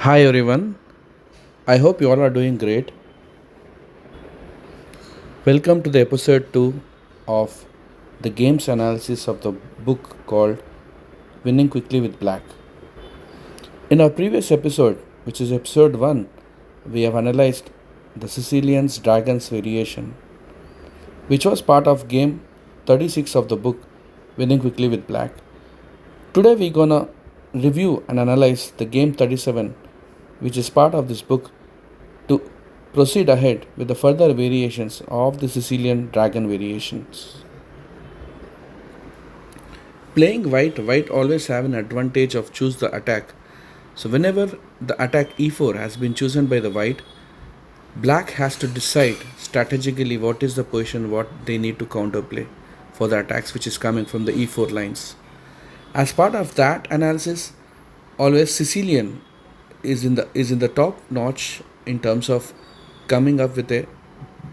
Hi everyone, I hope you all are doing great. Welcome to the episode 2 of the games analysis of the book called Winning Quickly with Black. In our previous episode, which is episode 1, we have analyzed the Sicilian Dragon's variation, which was part of game 36 of the book Winning Quickly with Black. Today we're gonna review and analyze the game 37, which is part of this book to proceed ahead with the further variations of the Sicilian dragon variations. Playing white always have an advantage of choose the attack. So whenever the attack e4 has been chosen by the white, black has to decide strategically what is the position what they need to counterplay for the attacks which is coming from the e4 lines. As part of that analysis, always Sicilian is in the top notch in terms of coming up with a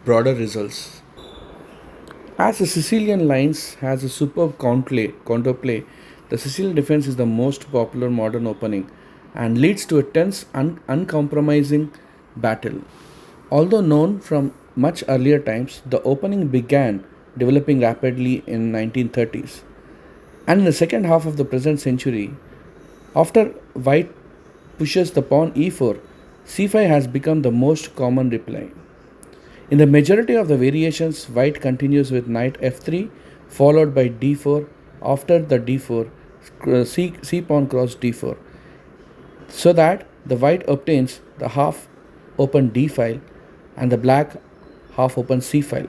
broader results. As the Sicilian lines has a superb counterplay, the Sicilian defense is the most popular modern opening and leads to a tense, uncompromising battle. Although known from much earlier times, the opening began developing rapidly in 1930s. And in the second half of the present century, after white pushes the pawn e4, c5 has become the most common reply. In the majority of the variations, white continues with knight f3 followed by d4 after the d4 c pawn cross d4 so that the white obtains the half open d file and the black half open c file,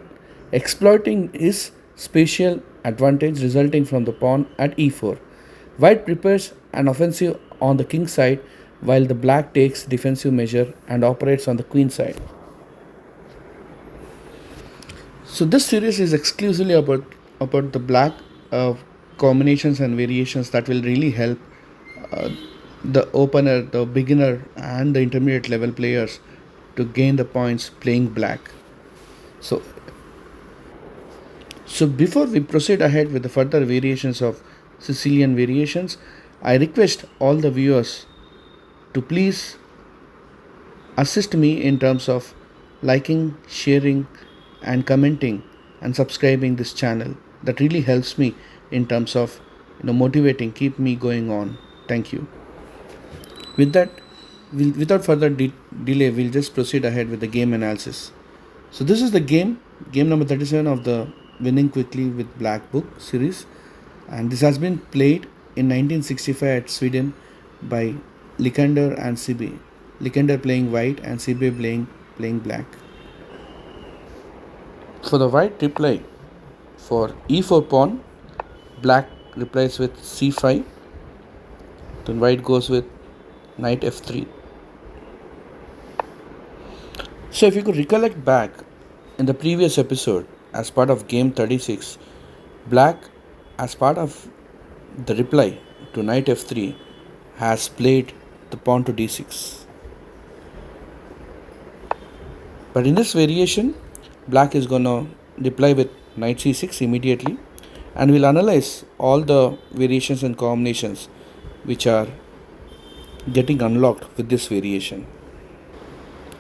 exploiting his spatial advantage resulting from the pawn at e4. White prepares an offensive on the king side while the black takes defensive measure and operates on the queen side. So this series is exclusively about the black uh, combinations and variations that will really help uh, the opener, the beginner, and the intermediate level players to gain the points playing black. So before we proceed ahead with the further variations of Sicilian variations, I request all the viewers to please assist me in terms of liking, sharing, and commenting and subscribing this channel. That really helps me in terms of motivating, keep me going on. Thank you. With that, without further delay, we'll just proceed ahead with the game analysis. So this is the game number 37 of the Winning Quickly with Black book series, and this has been played in 1965 at Sweden by Likander and CB. Likander playing white and CB playing black. For the white reply, for e4 pawn, black replies with c5. Then white goes with knight f3. So if you could recollect back in the previous episode, as part of game 36, black, as part of the reply to knight f3, has played the pawn to d6. But in this variation, black is gonna reply with knight c6 immediately, and we'll analyze all the variations and combinations which are getting unlocked with this variation.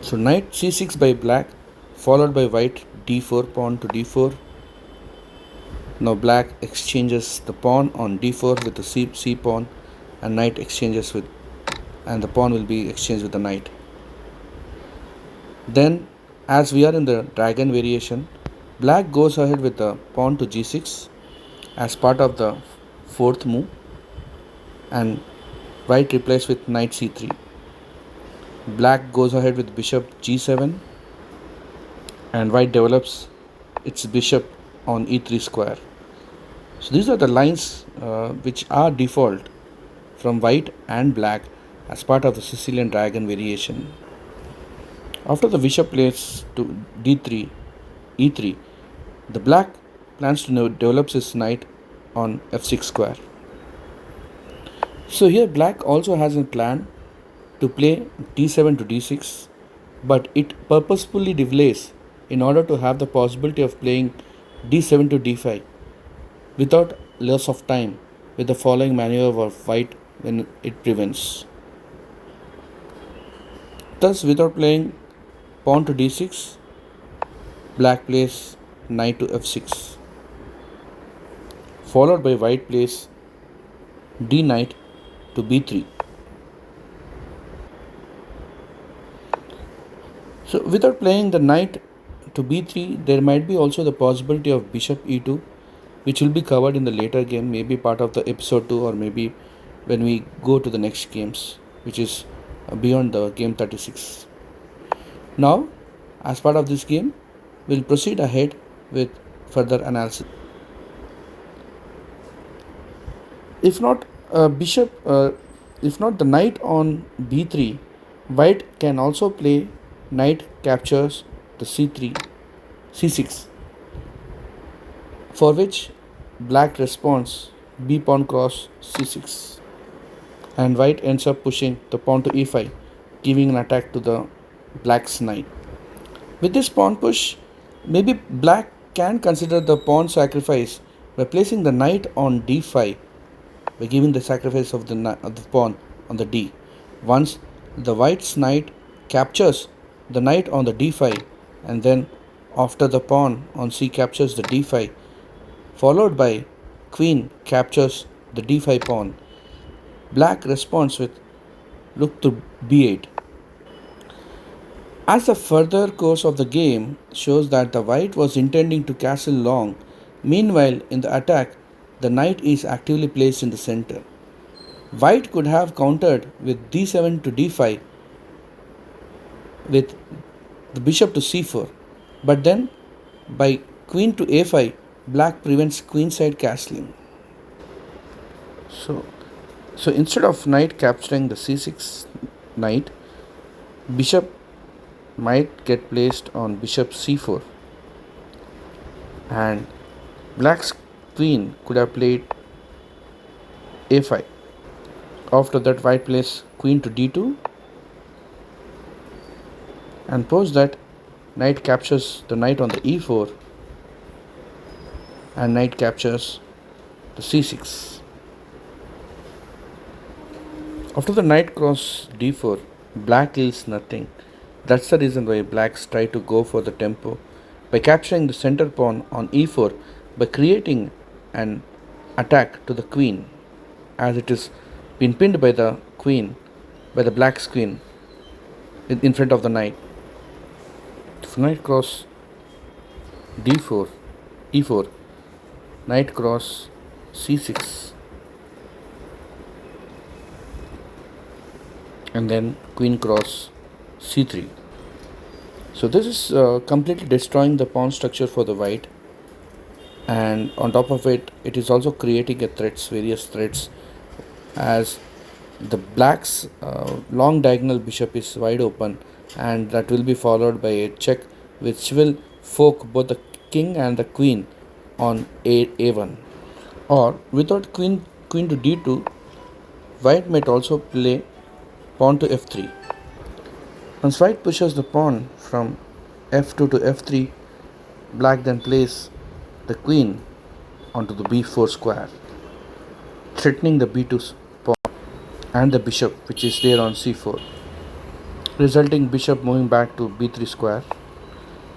So knight c6 by black followed by white d4 pawn to d4. Now black exchanges the pawn on d4 with the c pawn, and knight exchanges with, and the pawn will be exchanged with the knight. Then, as we are in the dragon variation, black goes ahead with the pawn to g6 as part of the fourth move, and white replies with knight c3. Black goes ahead with bishop g7, and white develops its bishop on e3 square. So these are the lines which are default from white and black as part of the Sicilian dragon variation. After the bishop plays to d3, e3, the black plans to develop his knight on f6 square. So here black also has a plan to play d7 to d6, but it purposefully delays in order to have the possibility of playing d7 to d5 without loss of time with the following maneuver of white when it prevents. Thus, without playing pawn to d6, black plays knight to f6, followed by white plays d knight to b3. So without playing the knight to b3, there might be also the possibility of bishop e2, which will be covered in the later game, maybe part of the episode 2, or maybe when we go to the next games, which is beyond the game 36. Now, as part of this game, we'll proceed ahead with further analysis. If not if not the knight on b3, white can also play knight captures the c3, c6, for which black responds b pawn cross c6, and white ends up pushing the pawn to e5, giving an attack to the black's knight. With this pawn push, maybe black can consider the pawn sacrifice by placing the knight on d5, by giving the sacrifice of the pawn on the d. Once the white's knight captures the knight on the d5, and then after the pawn on c captures the d5, followed by queen captures the d5 pawn, black responds with rook to b8. As the further course of the game shows that the white was intending to castle long, meanwhile in the attack the knight is actively placed in the center. White could have countered with d7 to d5 with the bishop to c4, but then by queen to a5, black prevents queenside castling. So instead of knight capturing the c6 knight, bishop might get placed on bishop c4, and black's queen could have played a5. After that, white plays queen to d2, and post that, knight captures the knight on the e4, and knight captures the c6. After the knight cross d4, black yields nothing. That's the reason why blacks try to go for the tempo by capturing the center pawn on e4, by creating an attack to the queen, as it is been pinned by the queen, by the black's queen in front of the knight. If knight cross d4, e4, knight cross c6, and then queen cross c3. So this is completely destroying the pawn structure for the white, and on top of it, it is also creating various threats, as the black's long diagonal bishop is wide open, and that will be followed by a check which will fork both the king and the queen on a1. Or without queen to d2, white might also play pawn to f3. Once white pushes the pawn from f2 to f3, black then plays the queen onto the b4 square, threatening the b2 pawn and the bishop which is there on c4, resulting bishop moving back to b3 square,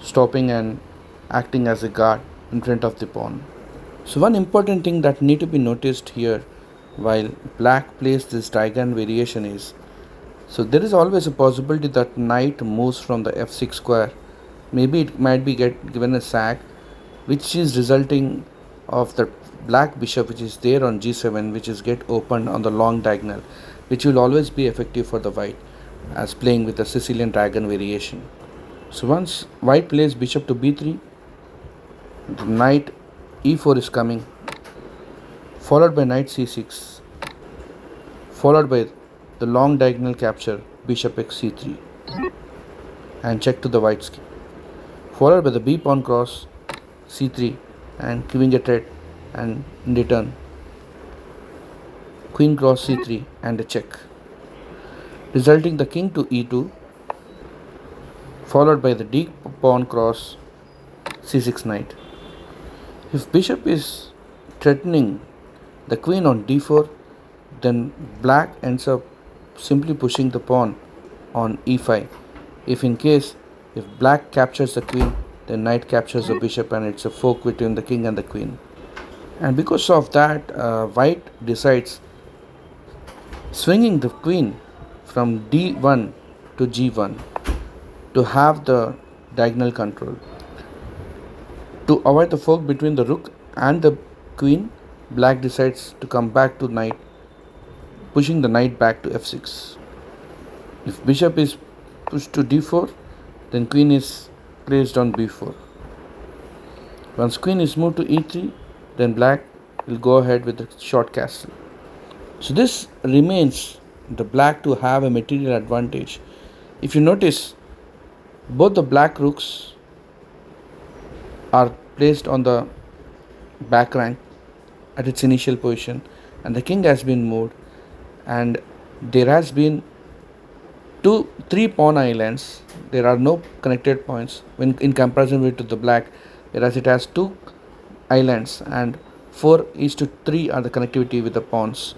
stopping and acting as a guard in front of the pawn. So one important thing that need to be noticed here while black plays this dragon variation is, so there is always a possibility that knight moves from the f6 square. Maybe it might be given a sack, which is resulting of the black bishop which is there on g7, which is get opened on the long diagonal, which will always be effective for the white as playing with the Sicilian dragon variation. So once white plays bishop to b3, the knight e4 is coming, followed by knight c6, followed by the long diagonal capture bishop x c3, and check to the white's king, followed by the b pawn cross c3 and giving a threat, and in return queen cross c3 and a check, resulting the king to e2, followed by the d pawn cross c6 knight. If bishop is threatening the queen on d4, then black ends up simply pushing the pawn on e5. If black captures the queen, then knight captures the bishop, and it's a fork between the king and the queen. And because of that, white decides swinging the queen from d1 to g1 to have the diagonal control. To avoid the fork between the rook and the queen, black decides to come back to knight, pushing the knight back to f6. If bishop is pushed to d4, then queen is placed on b4. Once queen is moved to e3, then black will go ahead with the short castle. So this remains the black to have a material advantage. If you notice, both the black rooks are placed on the back rank at its initial position, and the king has been moved, and there has been three pawn islands. There are no connected points when in comparison with the black, whereas it has two islands and 4:3 are the connectivity with the pawns.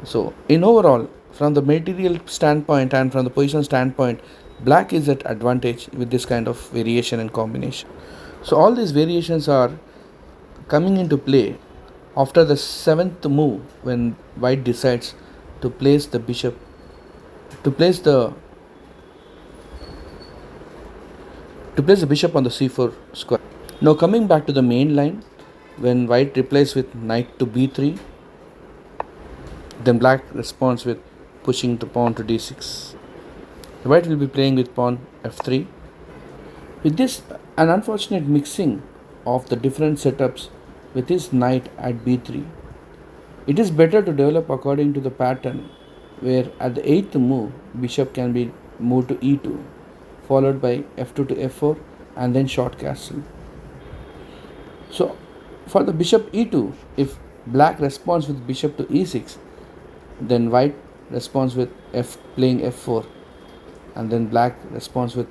So in overall, from the material standpoint and from the position standpoint, black is at advantage with this kind of variation and combination. So all these variations are coming into play after the seventh move, when white decides to place the bishop to place the bishop on the c4 square. Now coming back to the main line, when white replies with knight to b3, then black responds with pushing the pawn to d6. White will be playing with pawn f3. With this, an unfortunate mixing of the different setups with his knight at b3, it is better to develop according to the pattern where at the 8th move, bishop can be moved to e2, followed by f2 to f4 and then short castle. So for the bishop e2, if black responds with bishop to e6, then white responds with playing f4, and then black responds with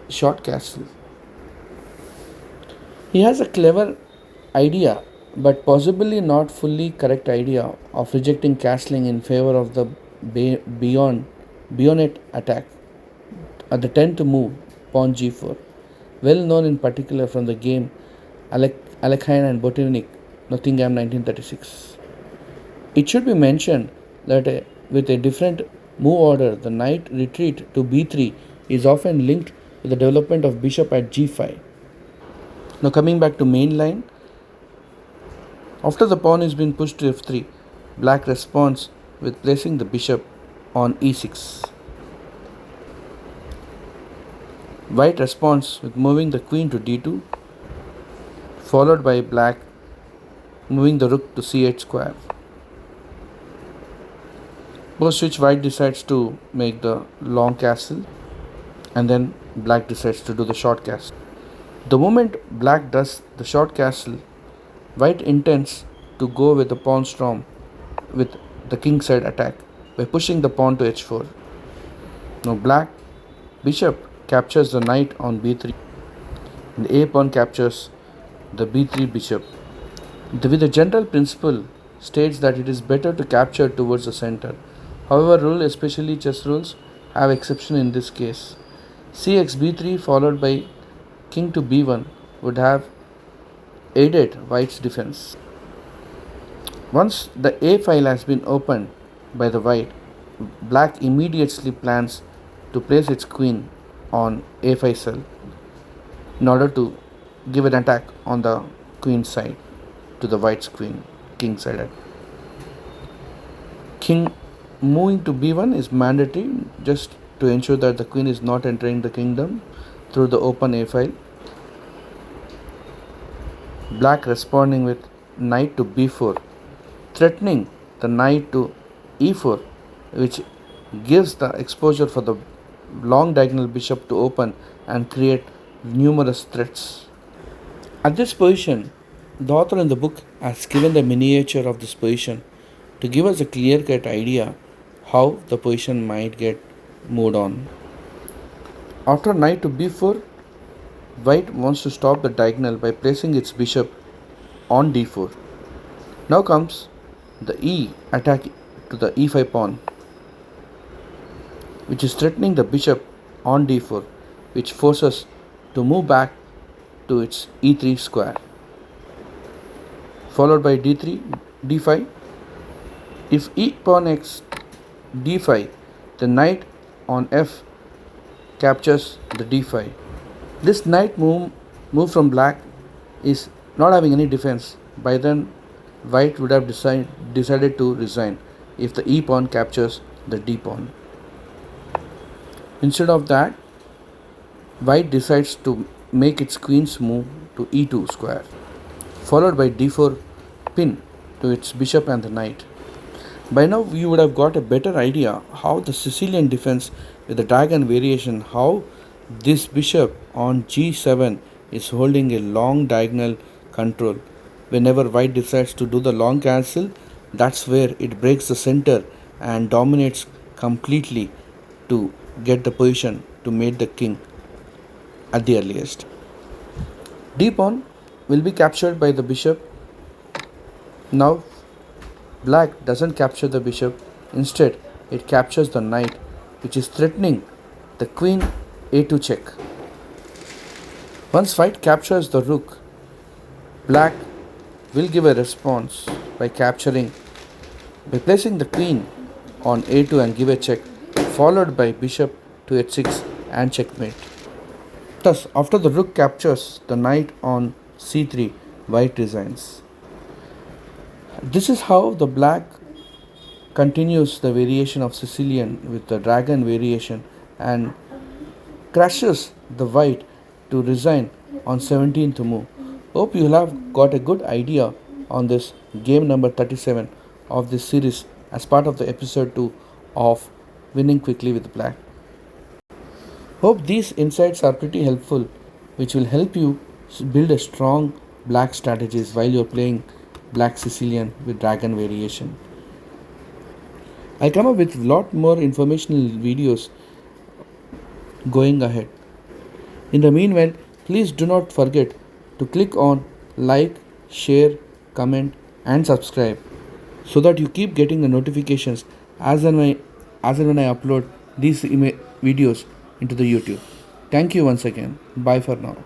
short castle. He has a clever idea, but possibly not fully correct idea of rejecting castling in favor of the bayonet attack at the 10th move, pawn g4, well known in particular from the game Alekhine and Botvinnik, Nottingham 1936. It should be mentioned that with a different move order, the knight retreat to b3 is often linked with the development of bishop at g5. Now coming back to main line, after the pawn is been pushed to f3, black responds with placing the bishop on e6. White responds with moving the queen to d2, followed by black moving the rook to c8 square. Post which white decides to make the long castle, and then black decides to do the short castle. The moment black does the short castle, white intends to go with the pawn storm with the king side attack by pushing the pawn to h4. Now black bishop captures the knight on b3, and a pawn captures the b3 bishop. With the general principle states that it is better to capture towards the center. However, rule, especially chess rules, have exception in this case. Cx b3 followed by king to b1 would have aided white's defense. Once the a file has been opened by the white, black immediately plans to place its queen on a5 cell in order to give an attack on the queen side to the white's king side. King moving to b1 is mandatory just to ensure that the queen is not entering the kingdom through the open a file. Black responding with knight to b4, threatening the knight to e4, which gives the exposure for the long diagonal bishop to open and create numerous threats. At this position, the author in the book has given the miniature of this position to give us a clear-cut idea how the position might get moved on. After knight to b4, white wants to stop the diagonal by placing its bishop on d4. Now comes the e attack to the e5 pawn. which is threatening the bishop on d4, which forces to move back to its e3 square, followed by d3, d5. If e pawn x d5, the knight on f captures the d5. This knight move from black is not having any defense. By then, white would have decided to resign if the e pawn captures the d pawn. Instead of that, white decides to make its queen's move to e2 square, followed by d4 pin to its bishop and the knight. By now you would have got a better idea how the Sicilian defense with the dragon variation, how this bishop on g7 is holding a long diagonal control. Whenever white decides to do the long castle, that's where it breaks the center and dominates completely to get the position to mate the king at the earliest. D pawn will be captured by the bishop. Now black doesn't capture the bishop, instead it captures the knight, which is threatening the queen a2 check. Once white captures the rook, black will give a response by placing the queen on a2 and give a check, followed by bishop to h6 and checkmate. Thus, after the rook captures the knight on c3, white resigns. This is how the black continues the variation of Sicilian with the dragon variation and crushes the white to resign on 17th move. Hope you have got a good idea on this game number 37 of this series as part of the episode 2 of Winning Quickly with Black. Hope these insights are pretty helpful, which will help you build a strong black strategies while you're playing Black Sicilian with dragon variation. I'll come up with a lot more informational videos going ahead. In the meanwhile, please do not forget to click on like, share, comment and subscribe so that you keep getting the notifications as and when I upload these videos into the YouTube. Thank you once again. Bye for now.